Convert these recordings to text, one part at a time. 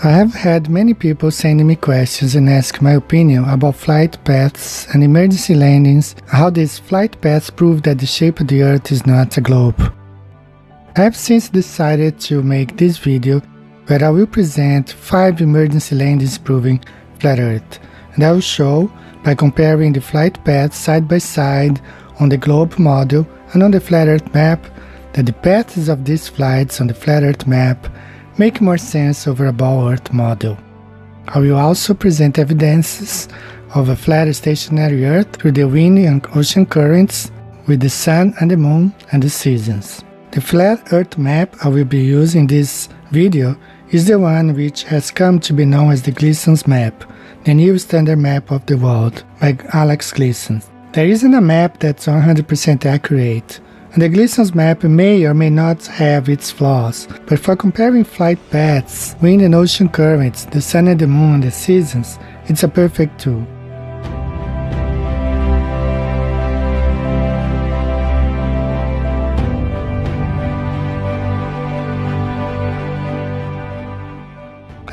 I have had many people sending me questions and ask my opinion about flight paths and emergency landings, how these flight paths prove that the shape of the Earth is not a globe. I have since decided to make this video where I will present 5 emergency landings proving flat Earth, and I will show, by comparing the flight paths side by side on the globe model and on the flat Earth map, that the paths of these flights on the flat Earth map make more sense over a ball Earth model. I will also present evidences of a flat stationary Earth through the wind and ocean currents, with the sun and the moon and the seasons. The flat Earth map I will be using in this video is the one which has come to be known as the Gleason's map, the new standard map of the world, by Alex Gleason. There isn't a map that's 100% accurate, and the Gleason's map may or may not have its flaws, but for comparing flight paths, wind and ocean currents, the sun and the moon and the seasons, it's a perfect tool.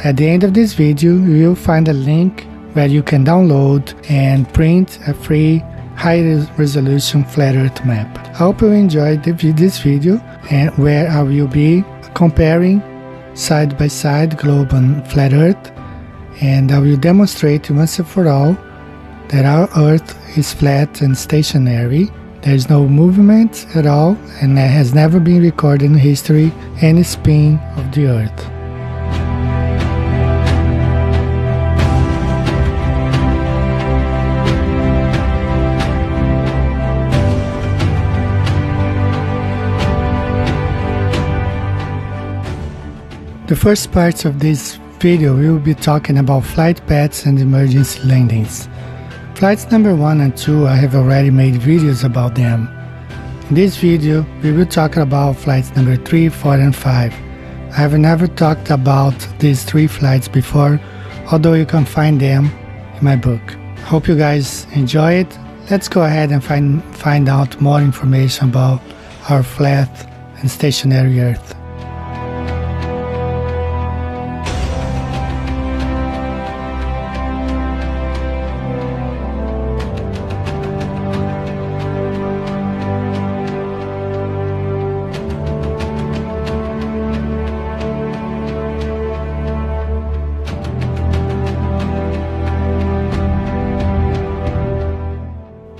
At the end of this video, you will find a link where you can download and print a free high-resolution flat Earth map. I hope you enjoyed this video, and where I will be comparing side by side globe and flat Earth, and I will demonstrate once and for all that our Earth is flat and stationary. There is no movement at all, and there has never been recorded in history any spin of the Earth. The first part of this video we will be talking about flight paths and emergency landings. Flights number 1 and 2, I have already made videos about them. In this video we will talk about flights number 3, 4 and 5. I have never talked about these 3 flights before, although you can find them in my book. Hope you guys enjoy it. Let's go ahead and find out more information about our flat and stationary Earth.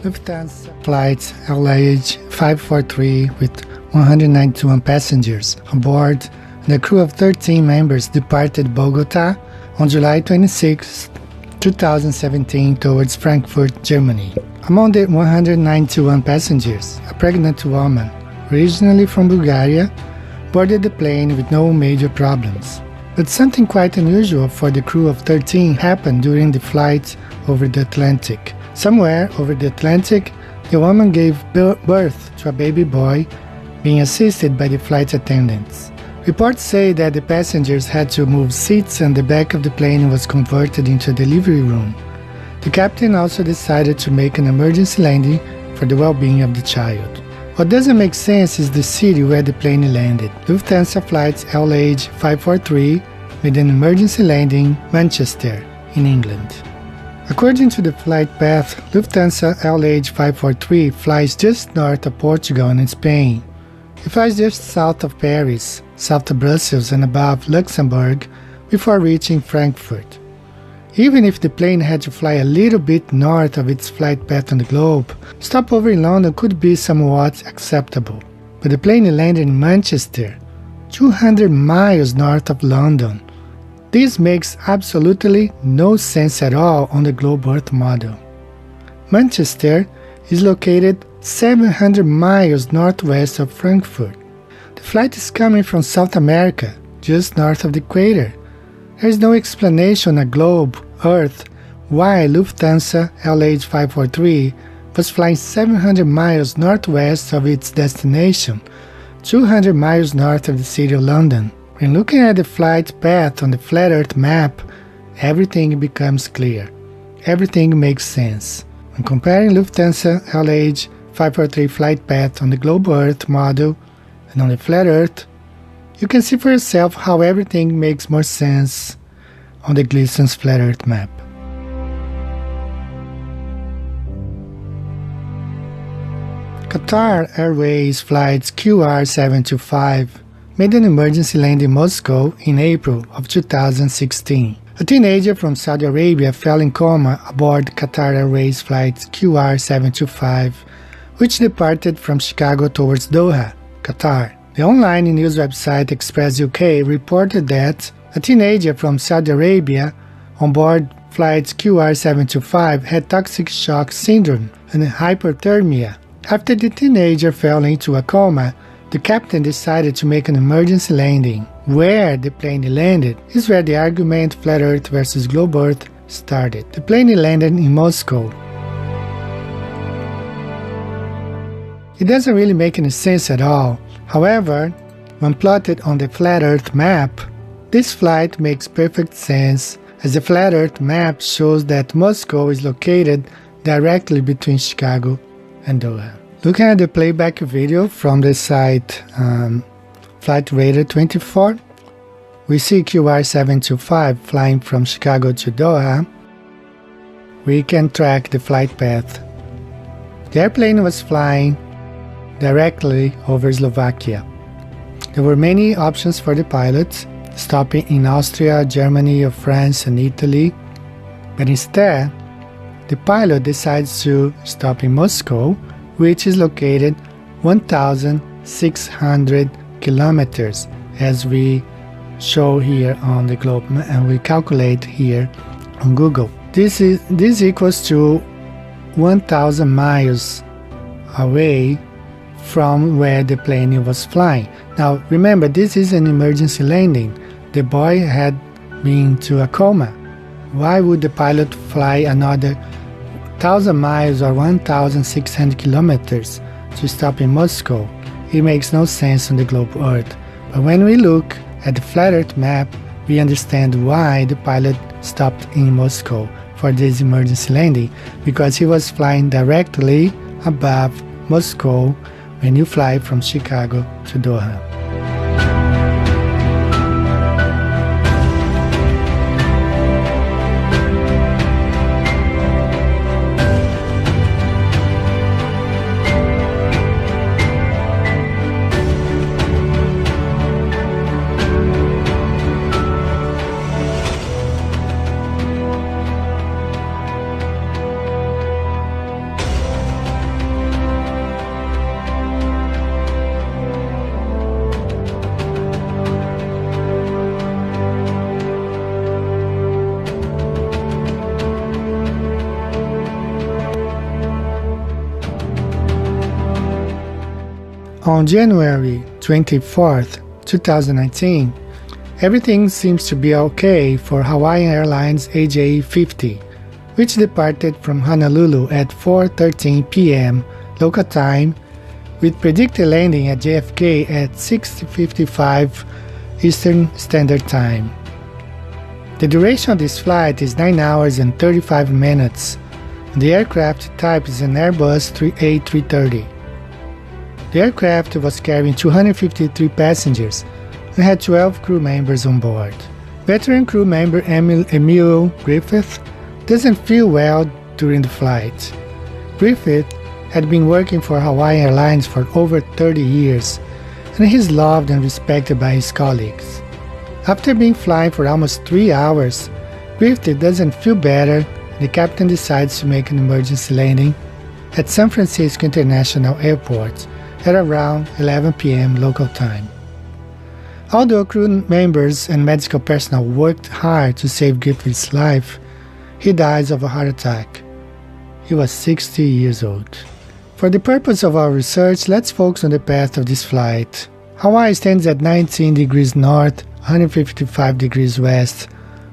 Lufthansa flight LH 543 with 191 passengers on board, and a crew of 13 members departed Bogota on July 26, 2017 towards Frankfurt, Germany. Among the 191 passengers, a pregnant woman, originally from Bulgaria, boarded the plane with no major problems. But something quite unusual for the crew of 13 happened during the flight over the Atlantic. Somewhere over the Atlantic, the woman gave birth to a baby boy, being assisted by the flight attendants. Reports say that the passengers had to move seats and the back of the plane was converted into a delivery room. The captain also decided to make an emergency landing for the well-being of the child. What doesn't make sense is the city where the plane landed. Lufthansa flights LH 543 with an emergency landing, Manchester, in England. According to the flight path, Lufthansa LH 543 flies just north of Portugal and Spain. It flies just south of Paris, south of Brussels and above Luxembourg before reaching Frankfurt. Even if the plane had to fly a little bit north of its flight path on the globe, stopover in London could be somewhat acceptable. But the plane landed in Manchester, 200 miles north of London. This makes absolutely no sense at all on the globe Earth model. Manchester is located 700 miles northwest of Frankfurt. The flight is coming from South America, just north of the equator. There is no explanation on a globe Earth why Lufthansa LH 543 was flying 700 miles northwest of its destination, 200 miles north of the city of London. When looking at the flight path on the flat Earth map, everything becomes clear. Everything makes sense. When comparing Lufthansa LH 543 flight path on the globe Earth model and on the flat Earth, you can see for yourself how everything makes more sense on the Gleason's Flat Earth map. Qatar Airways flight QR725 made an emergency landing in Moscow in April of 2016. A teenager from Saudi Arabia fell in coma aboard Qatar Airways flight QR725, which departed from Chicago towards Doha, Qatar. The online news website Express UK reported that a teenager from Saudi Arabia on board flight QR725 had toxic shock syndrome and hypothermia. After the teenager fell into a coma, the captain decided to make an emergency landing. Where the plane landed is where the argument Flat Earth versus Globe Earth started. The plane landed in Moscow. It doesn't really make any sense at all. However, when plotted on the Flat Earth map, this flight makes perfect sense, as the Flat Earth map shows that Moscow is located directly between Chicago and Doha. Looking at the playback video from the site Flight Radar 24, we see QR725 flying from Chicago to Doha. We can track the flight path. The airplane was flying directly over Slovakia. There were many options for the pilots, stopping in Austria, Germany, or France and Italy, but instead, the pilot decides to stop in Moscow, which is located 1,600 kilometers, as we show here on the globe, and we calculate here on Google. This equals to 1,000 miles away from where the plane was flying. Now remember, this is an emergency landing. The boy had been to a coma. Why would the pilot fly another 1,000 miles or 1,600 kilometers to stop in Moscow? It makes no sense on the globe Earth. But when we look at the Flat Earth map, we understand why the pilot stopped in Moscow for this emergency landing, because he was flying directly above Moscow when you fly from Chicago to Doha. On January 24th, 2019, everything seems to be okay for Hawaiian Airlines AJ50, which departed from Honolulu at 4:13 p.m. local time, with predicted landing at JFK at 6:55 Eastern Standard Time. The duration of this flight is 9 hours and 35 minutes. The aircraft type is an Airbus A330. The aircraft was carrying 253 passengers and had 12 crew members on board. Veteran crew member Emil Griffith doesn't feel well during the flight. Griffith had been working for Hawaiian Airlines for over 30 years, and he's loved and respected by his colleagues. After being flying for almost 3 hours, Griffith doesn't feel better, and the captain decides to make an emergency landing at San Francisco International Airport at around 11 p.m. local time. Although crew members and medical personnel worked hard to save Griffith's life, he dies of a heart attack. He was 60 years old. For the purpose of our research, let's focus on the path of this flight. Hawaii stands at 19 degrees north, 155 degrees west,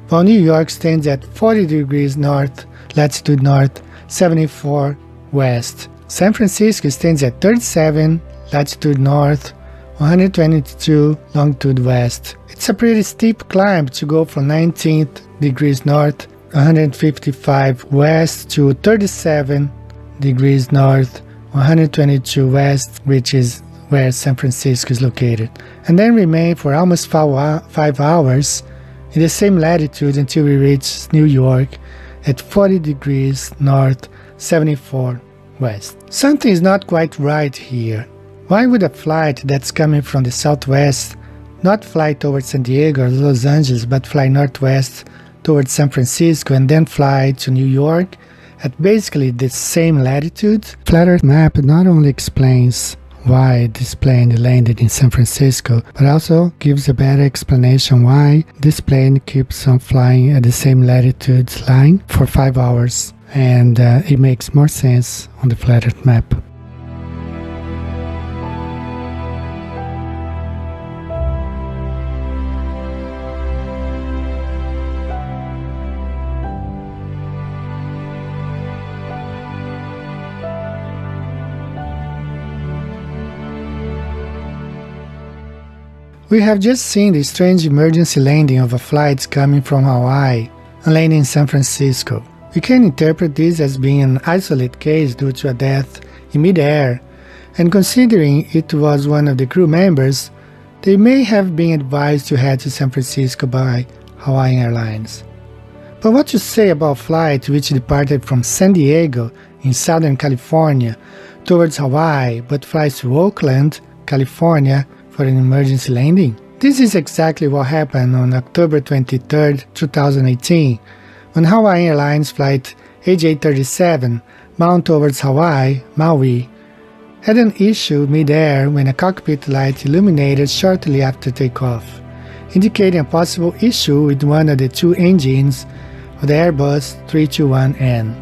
while New York stands at 40 degrees north, latitude north, 74 west. San Francisco stands at 37 latitude north, 122 longitude west. It's a pretty steep climb to go from 19 degrees north, 155 west to 37 degrees north, 122 west, which is where San Francisco is located, and then remain for almost 5 hours in the same latitude until we reach New York at 40 degrees north, 74 west. Something is not quite right here. Why would a flight that's coming from the southwest not fly towards San Diego or Los Angeles, but fly northwest towards San Francisco and then fly to New York at basically the same latitude? Flat Earth map not only explains why this plane landed in San Francisco, but also gives a better explanation why this plane keeps on flying at the same latitude line for 5 hours, and it makes more sense on the Flat Earth map. We have just seen the strange emergency landing of a flight coming from Hawaii and landing in San Francisco. We can interpret this as being an isolated case due to a death in mid-air, and considering it was one of the crew members, they may have been advised to head to San Francisco by Hawaiian Airlines. But what to say about a flight which departed from San Diego in Southern California towards Hawaii but flies to Oakland, California for an emergency landing? This is exactly what happened on October 23, 2018, when Hawaiian Airlines flight AJ37 bound towards Hawaii, Maui, had an issue mid-air when a cockpit light illuminated shortly after takeoff, indicating a possible issue with one of the two engines of the Airbus 321N.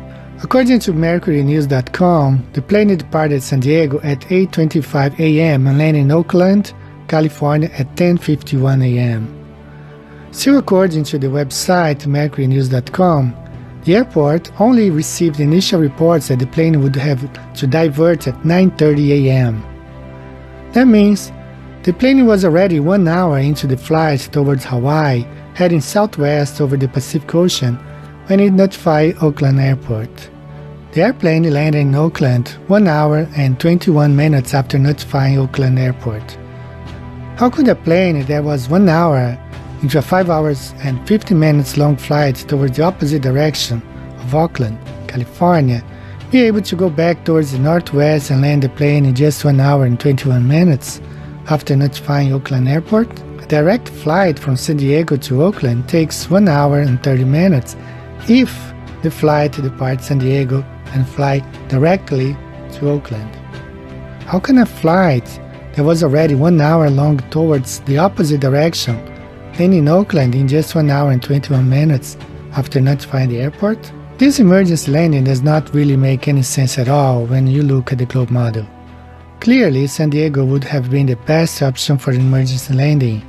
According to MercuryNews.com, the plane departed San Diego at 8:25 a.m. and landed in Oakland, California at 10:51 a.m. Still according to the website MercuryNews.com, the airport only received initial reports that the plane would have to divert at 9:30 a.m. That means the plane was already 1 hour into the flight towards Hawaii, heading southwest over the Pacific Ocean, when it notified Oakland Airport. The airplane landed in Oakland 1 hour and 21 minutes after notifying Oakland Airport. How could a plane that was 1 hour into a 5 hours and 50 minutes long flight towards the opposite direction of Oakland, California, be able to go back towards the northwest and land the plane in just 1 hour and 21 minutes after notifying Oakland Airport? A direct flight from San Diego to Oakland takes 1 hour and 30 minutes if the flight departs San Diego and fly directly to Oakland. How can a flight that was already 1 hour long towards the opposite direction land in Oakland in just 1 hour and 21 minutes after notifying the airport? This emergency landing does not really make any sense at all when you look at the globe model. Clearly, San Diego would have been the best option for an emergency landing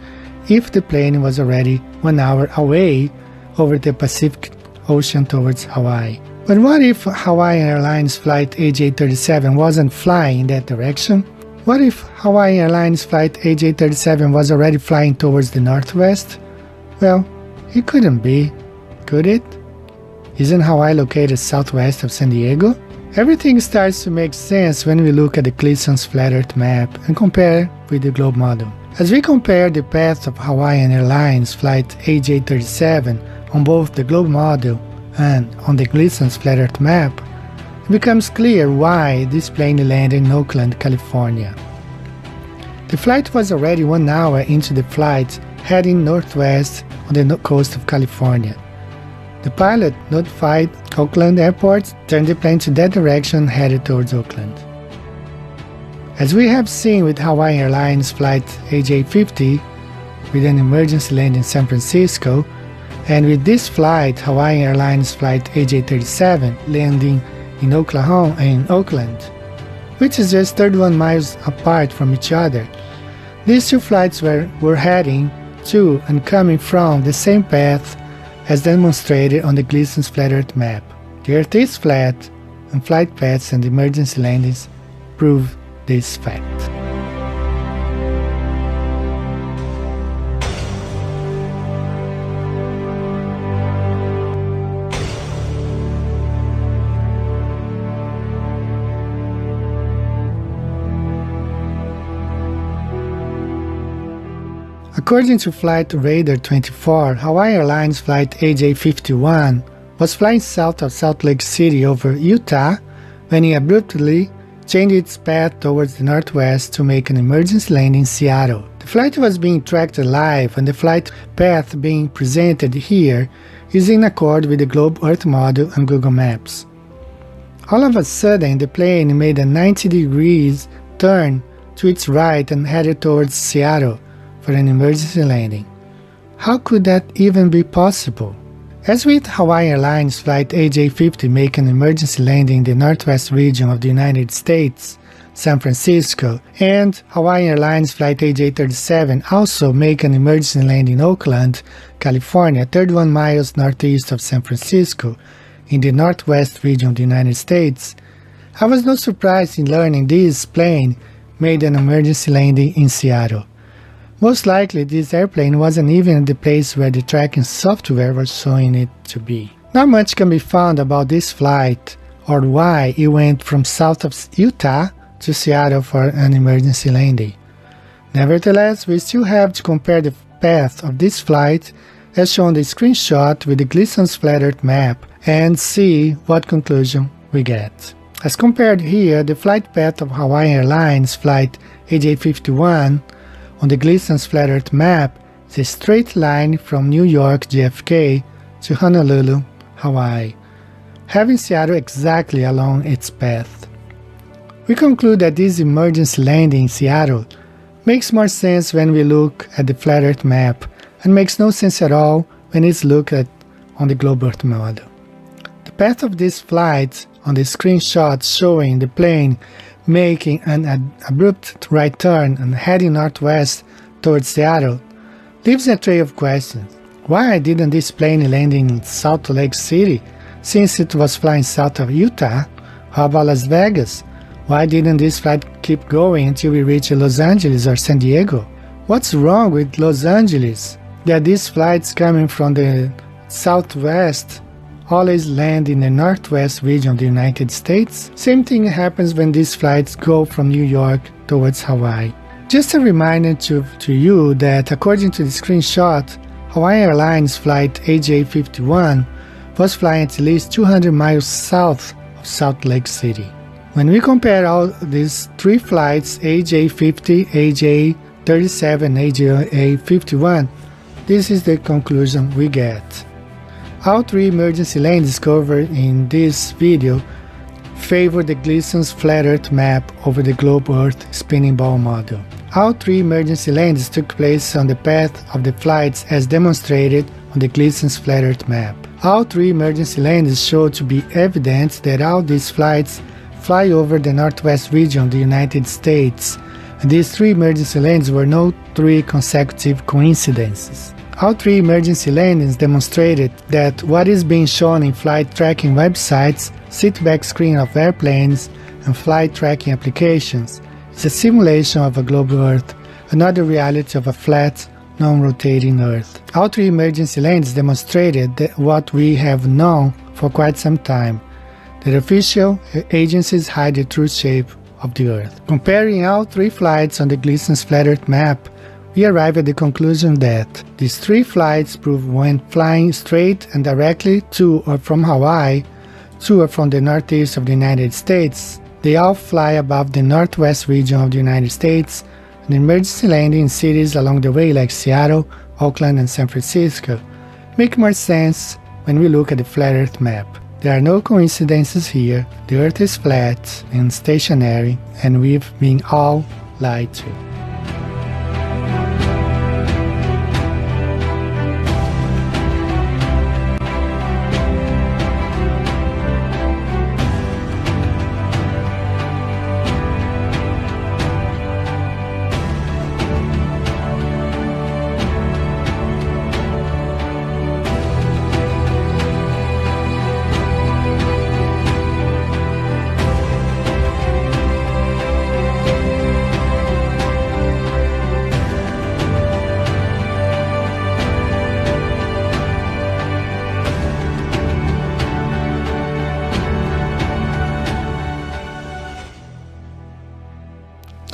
if the plane was already 1 hour away over the Pacific Ocean towards Hawaii. But what if Hawaiian Airlines flight AJ37 wasn't flying in that direction? What if Hawaiian Airlines flight AJ37 was already flying towards the northwest? Well, it couldn't be, could it? Isn't Hawaii located southwest of San Diego? Everything starts to make sense when we look at the Gleason's Flat Earth map and compare with the globe model. As we compare the path of Hawaiian Airlines flight AJ37 on both the globe model and on the Gleason's Flat Earth map, it becomes clear why this plane landed in Oakland, California. The flight was already 1 hour into the flight, heading northwest on the coast of California. The pilot notified Oakland Airport, turned the plane to that direction, headed towards Oakland. As we have seen with Hawaiian Airlines flight AJ50, with an emergency landing in San Francisco, and with this flight, Hawaiian Airlines flight AJ37 landing in Oakland, which is just 31 miles apart from each other. These two flights were heading to and coming from the same path as demonstrated on the Gleason's Flat Earth map. The Earth is flat, and flight paths and emergency landings prove this fact. According to Flight Radar 24, Hawaiian Airlines Flight AJ51 was flying south of Salt Lake City over Utah when it abruptly changed its path towards the northwest to make an emergency landing in Seattle. The flight was being tracked live, and the flight path being presented here is in accord with the Globe Earth model and Google Maps. All of a sudden, the plane made a 90 degrees turn to its right and headed towards Seattle for an emergency landing. How could that even be possible? As with Hawaiian Airlines Flight AJ50 make an emergency landing in the northwest region of the United States, San Francisco, and Hawaiian Airlines Flight AJ37 also make an emergency landing in Oakland, California, 31 miles northeast of San Francisco, in the northwest region of the United States, I was not surprised in learning this plane made an emergency landing in Seattle. Most likely, this airplane wasn't even at the place where the tracking software was showing it to be. Not much can be found about this flight or why it went from south of Utah to Seattle for an emergency landing. Nevertheless, we still have to compare the path of this flight as shown in the screenshot with the Gleason's flat Earth map and see what conclusion we get. As compared here, the flight path of Hawaiian Airlines Flight AJ51 on the Gleason's flat Earth map is a straight line from New York JFK to Honolulu, Hawaii, having Seattle exactly along its path. We conclude that this emergency landing in Seattle makes more sense when we look at the flat Earth map and makes no sense at all when it's looked at on the Globe Earth model. The path of this flight on the screenshot showing the plane making an abrupt right turn and heading northwest towards Seattle leaves a trail of questions. Why didn't this plane land in Salt Lake City since it was flying south of Utah? How about Las Vegas? Why didn't this flight keep going until we reached Los Angeles or San Diego? What's wrong with Los Angeles that these flights coming from the southwest always land in the northwest region of the United States? Same thing happens when these flights go from New York towards Hawaii. Just a reminder to you that according to the screenshot, Hawaiian Airlines Flight AJ51 was flying at least 200 miles south of Salt Lake City. When we compare all these three flights, AJ50, AJ37, and AJ51, this is the conclusion we get. All three emergency landings covered in this video favor the Gleason's flat Earth map over the Globe Earth spinning ball model. All three emergency landings took place on the path of the flights as demonstrated on the Gleason's flat Earth map. All three emergency landings show to be evidence that all these flights fly over the northwest region of the United States, and these three emergency landings were no three consecutive coincidences. All three emergency landings demonstrated that what is being shown in flight tracking websites, seatback screen of airplanes, and flight tracking applications is a simulation of a global Earth, another reality of a flat, non-rotating Earth. All three emergency landings demonstrated that what we have known for quite some time, that official agencies hide the true shape of the Earth. Comparing all three flights on the Gleason's flat Earth map, we arrive at the conclusion that these three flights prove when flying straight and directly to or from Hawaii, to or from the northeast of the United States, they all fly above the northwest region of the United States and emergency landing in cities along the way like Seattle, Oakland, and San Francisco make more sense when we look at the flat Earth map. There are no coincidences here, the Earth is flat and stationary, and we've been all lied to.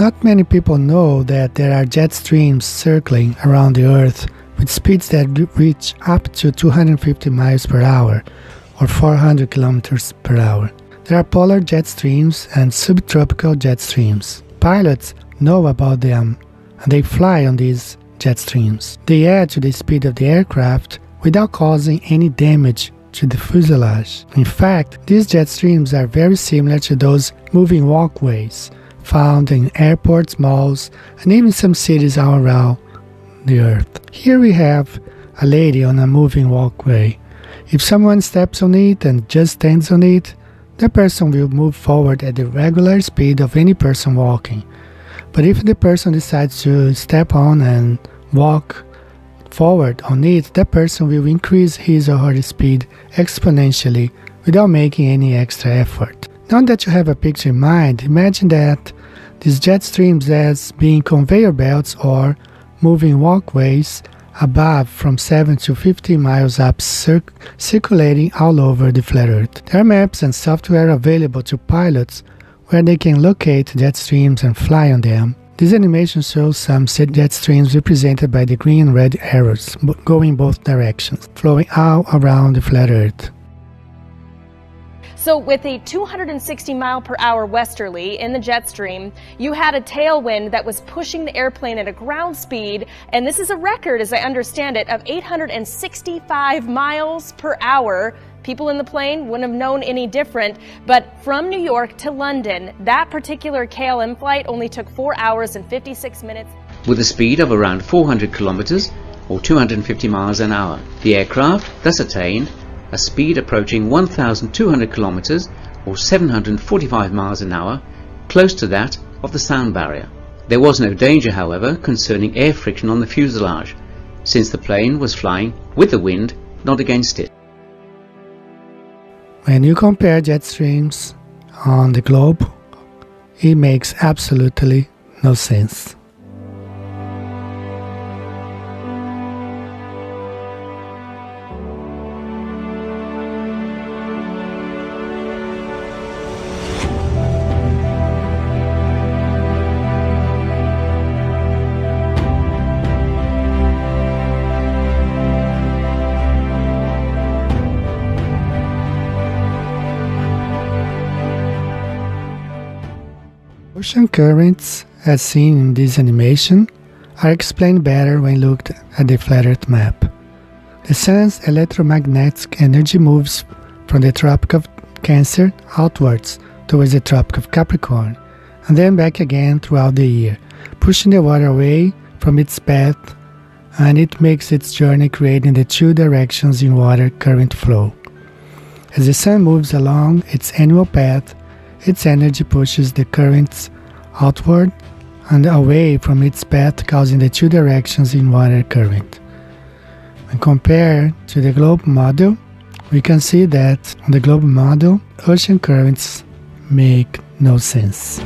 Not many people know that there are jet streams circling around the Earth with speeds that reach up to 250 miles per hour or 400 kilometers per hour. There are polar jet streams and subtropical jet streams. Pilots know about them and they fly on these jet streams. They add to the speed of the aircraft without causing any damage to the fuselage. In fact, these jet streams are very similar to those moving walkways found in airports, malls, and even some cities all around the Earth. Here we have a lady on a moving walkway. If someone steps on it and just stands on it, the person will move forward at the regular speed of any person walking. But if the person decides to step on and walk forward on it, that person will increase his or her speed exponentially without making any extra effort. Now that you have a picture in mind, imagine that these jet streams as being conveyor belts or moving walkways above from 7 to 15 miles up circulating all over the flat Earth. There are maps and software available to pilots where they can locate jet streams and fly on them. This animation shows some jet streams represented by the green and red arrows going both directions, flowing all around the flat Earth. So with a 260 mile per hour westerly in the jet stream, you had a tailwind that was pushing the airplane at a ground speed, and this is a record, as I understand it, of 865 miles per hour. People in the plane wouldn't have known any different, but from New York to London, that particular KLM flight only took 4 hours and 56 minutes. With a speed of around 400 kilometers or 250 miles an hour, the aircraft thus attained a speed approaching 1,200 kilometers or 745 miles an hour, close to that of the sound barrier. There was no danger, however, concerning air friction on the fuselage, since the plane was flying with the wind, not against it. When you compare jet streams on the globe, it makes absolutely no sense. Ocean currents, as seen in this animation, are explained better when looked at the flat Earth map. The sun's electromagnetic energy moves from the Tropic of Cancer outwards towards the Tropic of Capricorn, and then back again throughout the year, pushing the water away from its path, and it makes its journey creating the two directions in water current flow. As the sun moves along its annual path, its energy pushes the currents outward and away from its path, causing the two directions in water current. When compared to the globe model, we can see that on the globe model, ocean currents make no sense.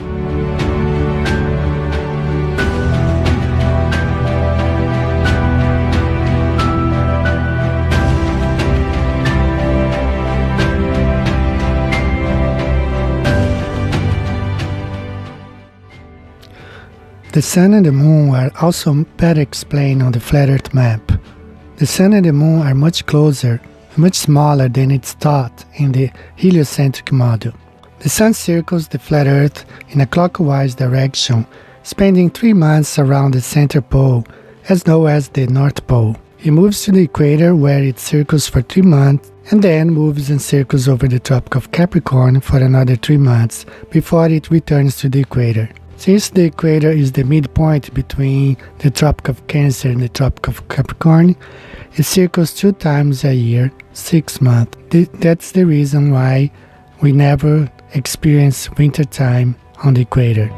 The Sun and the Moon are also better explained on the flat Earth map. The Sun and the Moon are much closer and much smaller than it's thought in the heliocentric model. The Sun circles the flat Earth in a clockwise direction, spending 3 months around the center pole, as known as the North Pole. It moves to the equator where it circles for 3 months and then moves and circles over the Tropic of Capricorn for another 3 months before it returns to the equator. Since the equator is the midpoint between the Tropic of Cancer and the Tropic of Capricorn, it circles 2 times a year, 6 months. That's the reason why we never experience winter time on the equator.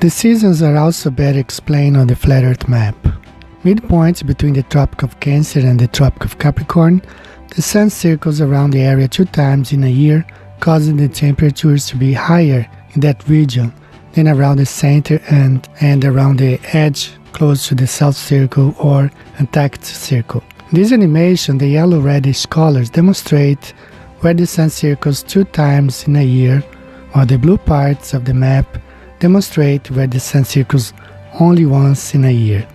The seasons are also better explained on the flat Earth map. Midpoint between the Tropic of Cancer and the Tropic of Capricorn, the Sun circles around the area 2 times in a year, causing the temperatures to be higher in that region than around the center and around the edge close to the South Circle or Antarctic Circle. In this animation, the yellow-reddish colors demonstrate where the sun circles 2 times in a year, while the blue parts of the map demonstrate where the sun circles only once in a year.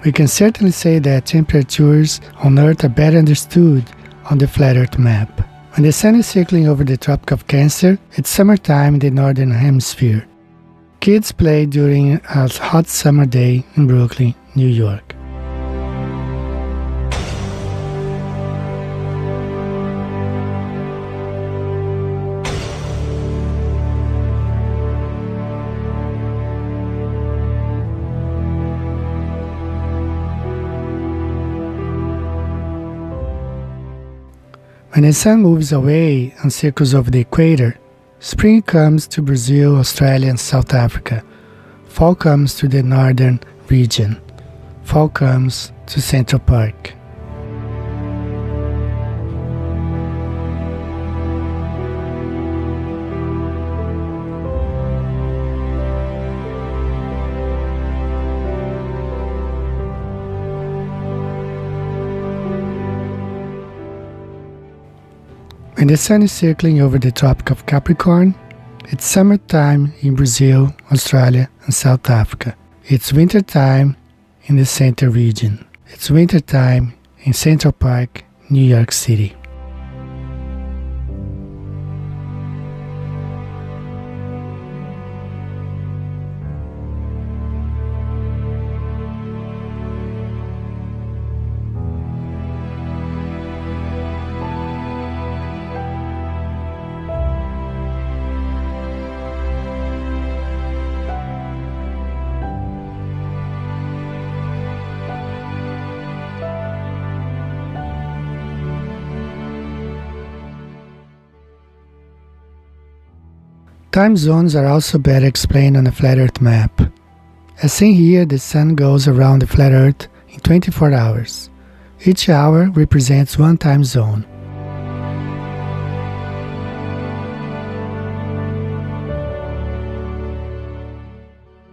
We can certainly say that temperatures on Earth are better understood on the flat Earth map. When the sun is circling over the Tropic of Cancer, it's summertime in the Northern Hemisphere. Kids play during a hot summer day in Brooklyn, New York. When the sun moves away and circles over the equator, spring comes to Brazil, Australia and South Africa. Fall comes to the northern region. Fall comes to Central Park. When the sun is circling over the Tropic of Capricorn, it's summertime in Brazil, Australia and South Africa. It's wintertime in the center region. It's wintertime in Central Park, New York City. Time zones are also better explained on a flat Earth map. As seen here, the sun goes around the flat Earth in 24 hours. Each hour represents one time zone.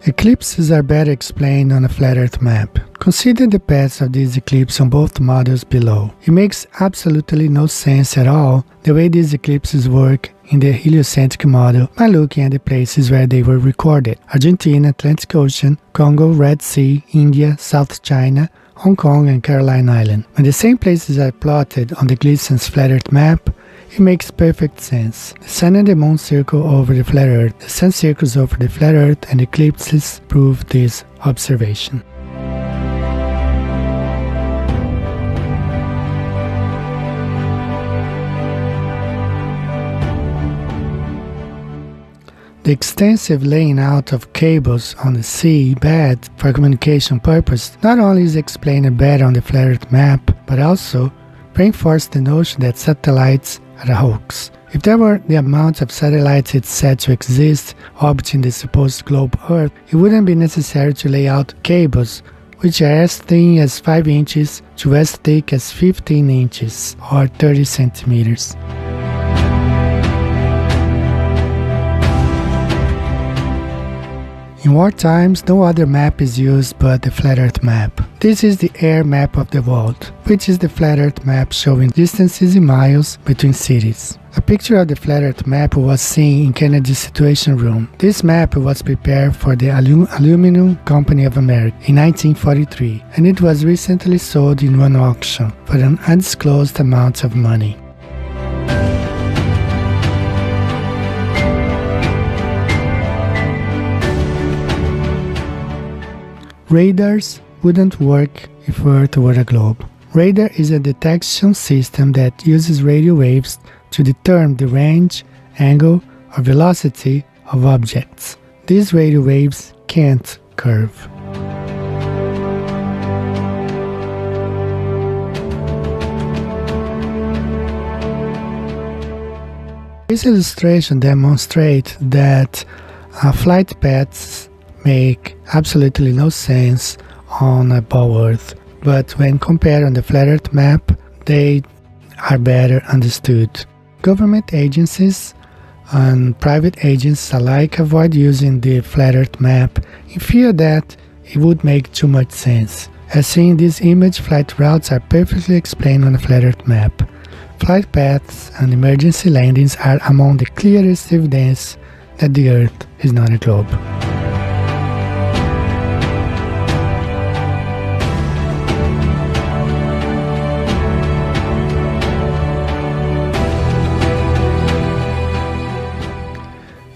Eclipses are better explained on a flat Earth map. Consider the paths of these eclipses on both models below. It makes absolutely no sense at all the way these eclipses work in the heliocentric model by looking at the places where they were recorded: Argentina, Atlantic Ocean, Congo, Red Sea, India, South China, Hong Kong and Caroline Island. When the same places are plotted on the Gleason's flat Earth map, it makes perfect sense. The sun and the moon circle over the flat Earth, the sun circles over the flat Earth, and eclipses prove this observation. The extensive laying out of cables on the sea bed for communication purposes not only is explained better on the flat Earth map, but also reinforced the notion that satellites are a hoax. If there were the amount of satellites it's said to exist orbiting the supposed globe Earth, it wouldn't be necessary to lay out cables which are as thin as 5 inches to as thick as 15 inches or 30 centimeters. In war times, no other map is used but the flat Earth map. This is the air map of the world, which is the flat Earth map showing distances in miles between cities. A picture of the flat Earth map was seen in Kennedy's Situation Room. This map was prepared for the Aluminum Company of America in 1943, and it was recently sold in one auction for an undisclosed amount of money. Radars wouldn't work if Earth were a globe. Radar is a detection system that uses radio waves to determine the range, angle, or velocity of objects. These radio waves can't curve. This illustration demonstrates that flight paths make absolutely no sense on a ball Earth, but when compared on the flat Earth map, they are better understood. Government agencies and private agents alike avoid using the flat Earth map in fear that it would make too much sense. As seen in this image, flight routes are perfectly explained on a flat Earth map. Flight paths and emergency landings are among the clearest evidence that the Earth is not a globe.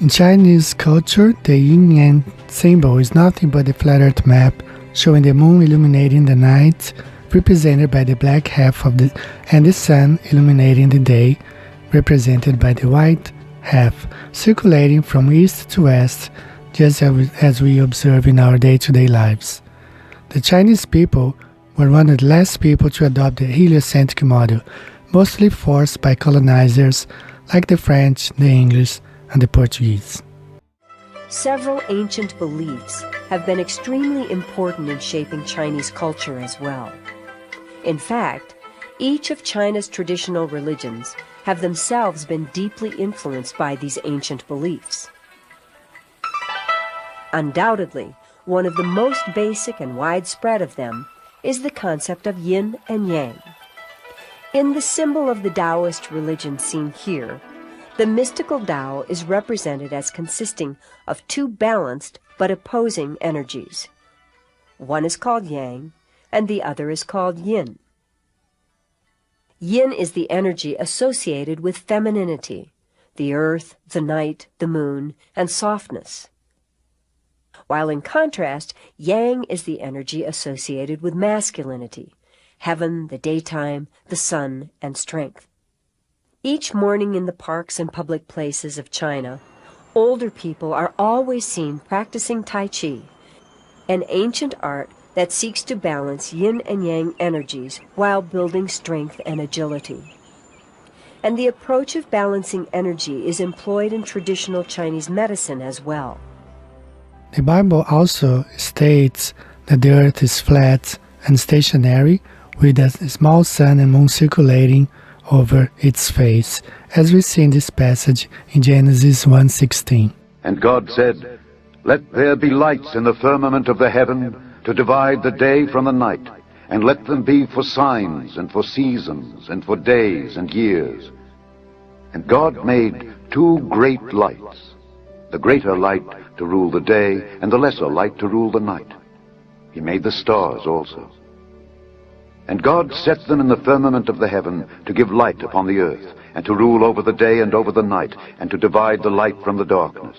In Chinese culture, the yin-yang symbol is nothing but the flat Earth map showing the moon illuminating the night, represented by the black half of and the sun illuminating the day, represented by the white half, circulating from east to west, just as we observe in our day-to-day lives. The Chinese people were one of the last people to adopt the heliocentric model, mostly forced by colonizers like the French, the English, and the Portuguese. Several ancient beliefs have been extremely important in shaping Chinese culture as well. In fact, each of China's traditional religions have themselves been deeply influenced by these ancient beliefs. Undoubtedly, one of the most basic and widespread of them is the concept of yin and yang. In the symbol of the Taoist religion seen here, the mystical Tao is represented as consisting of two balanced but opposing energies. One is called yang, and the other is called yin. Yin is the energy associated with femininity, the earth, the night, the moon, and softness. While in contrast, yang is the energy associated with masculinity, heaven, the daytime, the sun, and strength. Each morning in the parks and public places of China, older people are always seen practicing Tai Chi, an ancient art that seeks to balance yin and yang energies while building strength and agility. And the approach of balancing energy is employed in traditional Chinese medicine as well. The Bible also states that the earth is flat and stationary, with a small sun and moon circulating over its face, as we see in this passage in Genesis 1:16. And God said, "Let there be lights in the firmament of the heaven to divide the day from the night, and let them be for signs and for seasons and for days and years." And God made two great lights, the greater light to rule the day and the lesser light to rule the night. He made the stars also. And God set them in the firmament of the heaven to give light upon the earth, and to rule over the day and over the night, and to divide the light from the darkness.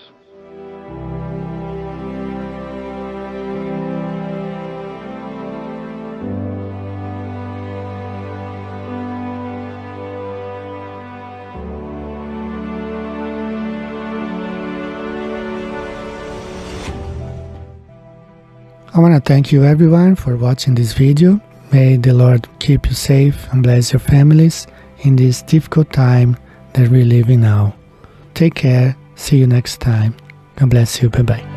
I want to thank you everyone for watching this video. May the Lord keep you safe and bless your families in this difficult time that we're living now. Take care. See you next time. God bless you. Bye-bye.